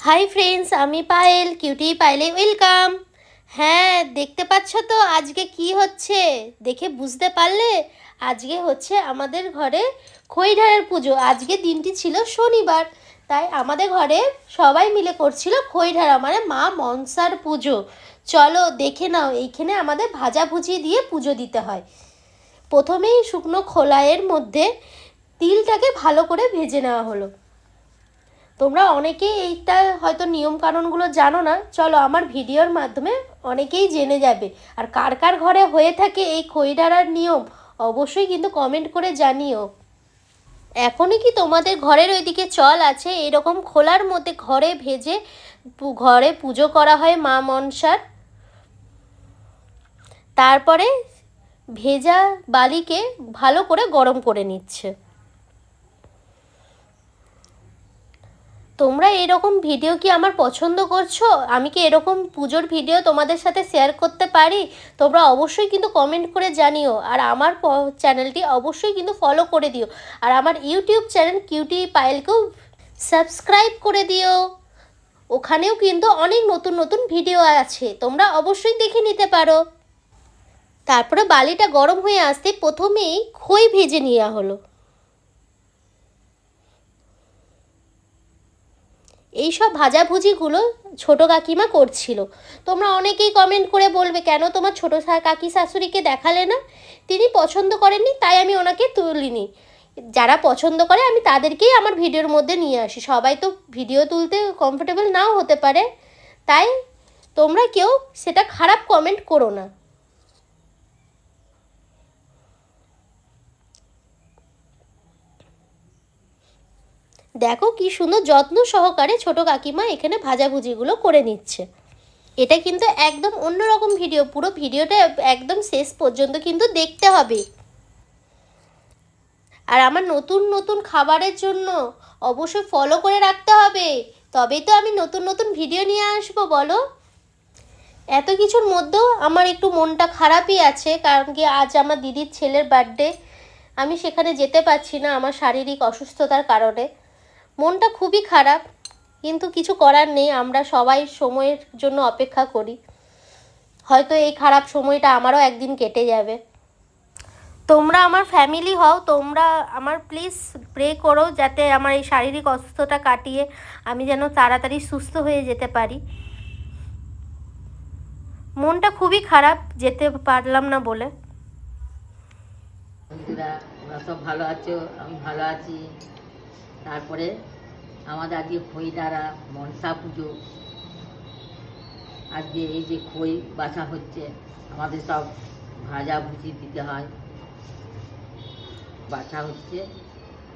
Hi friends, আমি Payel, cutie পায়েলে welcome. হ্যাঁ, দেখতে পাচ্ছ তো আজকে কি হচ্ছে? দেখে বুঝতে পারলে? আজকে হচ্ছে আমাদের ঘরে খইঢারের পুজো। আজকে দিনটি ছিল শনিবার, তাই আমাদের ঘরে সবাই মিলে করছিল খইঢারা, মানে মা মনসার পুজো। চলো দেখে নাও, এইখানে আমাদের ভাজাভুজি দিয়ে পুজো দিতে হয়। প্রথমেই শুকনো খোলাইয়ের মধ্যে তিলটাকে ভালো করে ভেজে নেওয়া হলো। তোমরা অনেকেই এইটা হয়তো নিয়মকানুনগুলো জানো না, চলো আমার ভিডিওর মাধ্যমে অনেকেই জেনে যাবে। আর কার কার ঘরে হয়ে থাকে এই খইঢারার নিয়ম, অবশ্যই কিন্তু কমেন্ট করে জানিও। এখনই কি তোমাদের ঘরের ওইদিকে চল আছে এরকম খোলার মধ্যে ঘরে ভেজে ঘরে পুজো করা হয় মা মনসার? তারপরে ভেজা বালিকে ভালো করে গরম করে নিচ্ছে। তোমরা এরকম ভিডিও কি আমার পছন্দ করছো? আমি কি এরকম পুজোর ভিডিও তোমাদের সাথে শেয়ার করতে পারি? তোমরা অবশ্যই কিন্তু কমেন্ট করে জানিও। আর আমার চ্যানেলটি অবশ্যই কিন্তু ফলো করে দিও। আর আমার ইউটিউব চ্যানেল কিউটি পায়েলকেও সাবস্ক্রাইব করে দিও। ওখানেও কিন্তু অনেক নতুন নতুন ভিডিও আছে, তোমরা অবশ্যই দেখে নিতে পারো। তারপরে বালিটা গরম হয়ে আসতে প্রথমেই খই ভেজে নেওয়া হলো। এইসব ভাজাভুজিগুলো ছোটো কাকিমা করছিল। তোমরা অনেকেই কমেন্ট করে বলবে কেন তোমার ছোটো কাকি শাশুড়িকে দেখালে না? তিনি পছন্দ করেননি, তাই আমি ওনাকে তুলিনি। যারা পছন্দ করে আমি তাদেরকেই আমার ভিডিওর মধ্যে নিয়ে আসি। সবাই তো ভিডিও তুলতে কমফোর্টেবল নাও হতে পারে, তাই তোমরা কেউ সেটা খারাপ কমেন্ট করো না। দেখো কি সুন্দর যত্ন সহকারে ছোটো কাকিমা এখানে ভাজাভুজিগুলো করে নিচ্ছে। এটা কিন্তু একদম অন্যরকম ভিডিও, পুরো ভিডিওটা একদম শেষ পর্যন্ত কিন্তু দেখতে হবে। আর আমার নতুন নতুন খাবারের জন্য অবশ্যই ফলো করে রাখতে হবে, তবেই তো আমি নতুন নতুন ভিডিও নিয়ে আসবো, বলো। এত কিছুর মধ্যেও আমার একটু মনটা খারাপই আছে, কারণ কি আজ আমার দিদির ছেলের বার্থডে। আমি সেখানে যেতে পারছি না আমার শারীরিক অসুস্থতার কারণে। মনটা খুবই খারাপ, কিন্তু কিছু করার নেই, আমরা সবাই সময়ের জন্য অপেক্ষা করি। হয়তো এই খারাপ সময়টা আমারও একদিন কেটে যাবে। তোমরা আমার ফ্যামিলি হও, তোমরা আমার প্লিজ প্রে করো যাতে আমার এই শারীরিক অসুস্থতা কাটিয়ে আমি যেন তাড়াতাড়ি সুস্থ হয়ে যেতে পারি। মনটা খুবই খারাপ যেতে পারলাম না বলে। বন্ধুরা, ওরা সব ভালো আছো, আমি ভালো আছি। তারপরে আমাদের আজকে খইঢারা মনসা পুজো। আজকে এই যে খই বাছা হচ্ছে, আমাদের সব ভাজা ভুজি দিতে হয়, বাছা হচ্ছে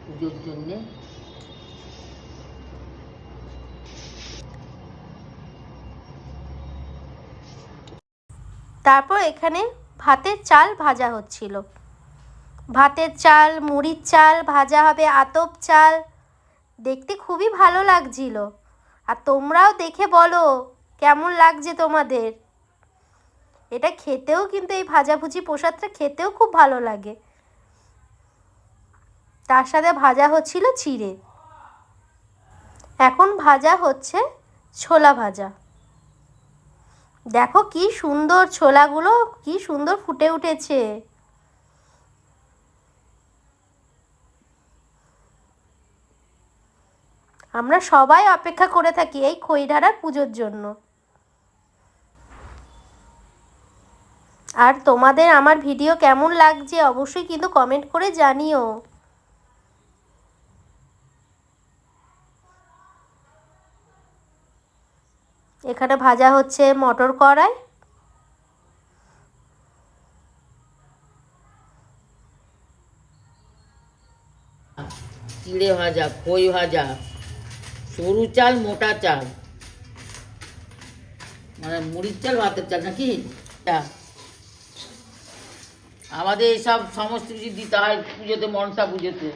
পুজোর জন্যে। তারপর এখানে ভাতের চাল ভাজা হচ্ছিল। ভাতের চাল, মুড়ির চাল ভাজা হবে, আতপ চাল। দেখতে খুবই ভালো লাগছিল। আর তোমরাও দেখে বলো কেমন লাগছে তোমাদের। এটা খেতেও কিন্তু এই ভাজাভুজি প্রসাদটা খেতেও খুব ভালো লাগে। তার সাথে ভাজা হচ্ছিল চিড়ে। এখন ভাজা হচ্ছে ছোলা ভাজা। দেখো কি সুন্দর ছোলাগুলো, কি সুন্দর ফুটে উঠেছে। আমরা সবাই অপেক্ষা করে থাকি এই খইঢারার পুজোর জন্য। আর তোমাদের আমার ভিডিও কেমন লাগছে অবশ্যই কিন্তু কমেন্ট করে জানিও। এখানে ভাজা হচ্ছে মটর কড়াই। চিড়ে ভাজা, খই ভাজা, সরু চাল, মোটা চাল, মানে মুড়ির চাল, ভাতের চাল নাকি। আমাদের এইসব সমস্ত কিছু দিতে হয় পুজোতে, মনসা পুজোতে।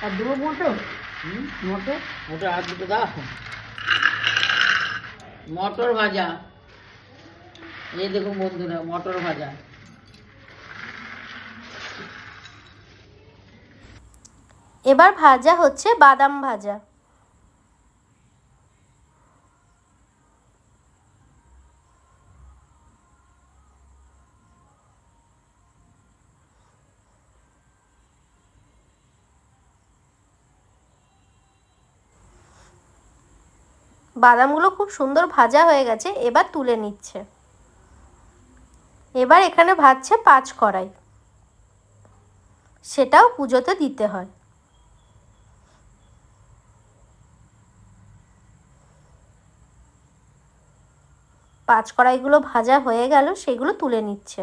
আর দেবো মটর, মটর মটর আর দুটো দাও। মটর ভাজা, এই দেখুন বন্ধুরা, মটর ভাজা। এবার ভাজা হচ্ছে বাদাম ভাজা। বাদামগুলো খুব সুন্দর ভাজা হয়ে গেছে, এবার তুলে নিচ্ছে। এবার এখানে ভাজছে 5 কড়াই, সেটাও পুজোতে দিতে হয়। পাঁচ কড়াইগুলো ভাজা হয়ে গেল, সেগুলো তুলে নিচ্ছে।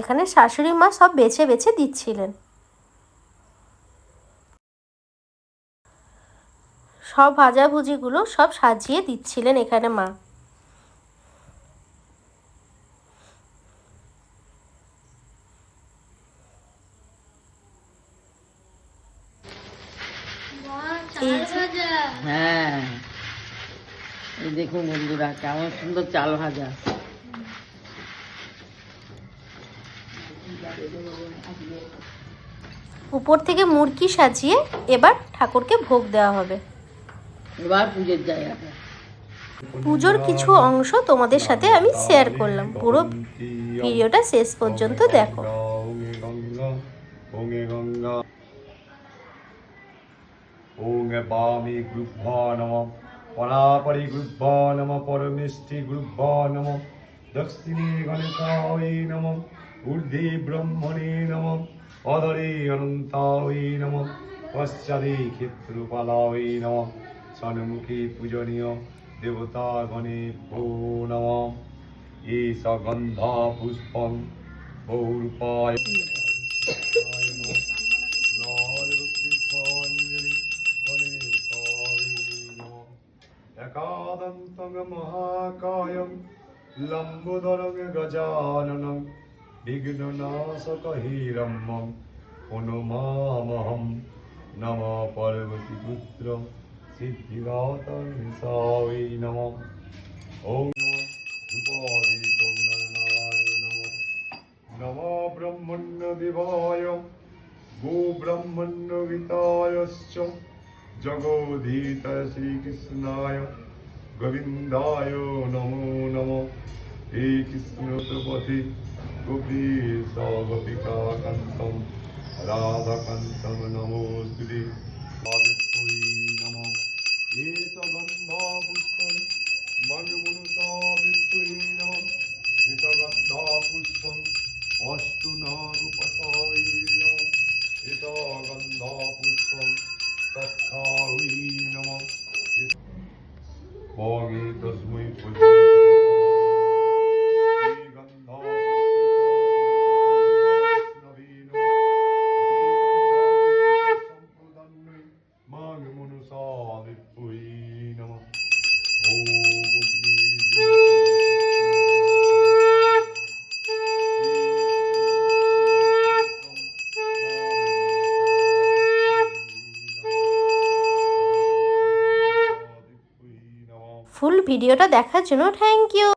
এখানে শাশুড়ি মা সব বেছে বেছে দিচ্ছিলেন। সব ভাজাভুজিগুলো সব সাজিয়ে দিচ্ছিলেন এখানে মা। হ্যাঁ, এই দেখুন বন্ধুরা কেমন সুন্দর চাল ভাজা। উপর থেকে মুরকি সাজিয়ে এবার ঠাকুরকে ভোগ দেওয়া হবে। এবার পুজোর জায়গাটা। পুজোর কিছু অংশ তোমাদের সাথে আমি শেয়ার করলাম, পুরো ভিডিওটা শেষ পর্যন্ত দেখো। ওং বামে গুরুভ্যো নমঃ পরাপরি গুরুভ্যো নমঃ পরমেষ্ঠি গুরুভ্যো নমঃ দক্ষিণে গণেশায় নমঃ ঊর্ধ্বে ব্রহ্মণে নমঃ অধরে অনন্তায় নমঃ পশ্চাদে ক্ষেত্রপালায় নমঃ সন্মুখে পূজনীয় দেবতা গণেভ্যো নমঃ এষ গন্ধা পুষ্পং বহুরূপায় একাদন্তং মহাকায়ং লম্বোদরং গজাননং বিঘ্ননাশকহিরম্যং অনুমামহং নমঃ পার্বতী পুত্র সিদ্ধিদাতায় নমঃ ওম নমঃ নমঃ নমো ব্রহ্মণ্য দেবায় গো ব্রহ্মণ্য গীতায়শ্চ জগদীতায় শ্রীকৃষ্ণায় গোবিন্দায় নমো নমঃ হে কৃষ্ণ পথে গোপীশ গোপিকা কান্তম রাধাকান্তম নমোস্তুতে পাদুকৈ নমঃ হে গন্ধা পুষ্পং মনমনুষা বিত্তৈ নমঃ হে গন্ধা পুষ্পং অষ্টু নাগপতায় নমঃ হে গন্ধা পুষ্পং তৎসাই নমঃ ওগে তস্मै ফুল ভিডিওটা দেখার জন্য থ্যাংক ইউ।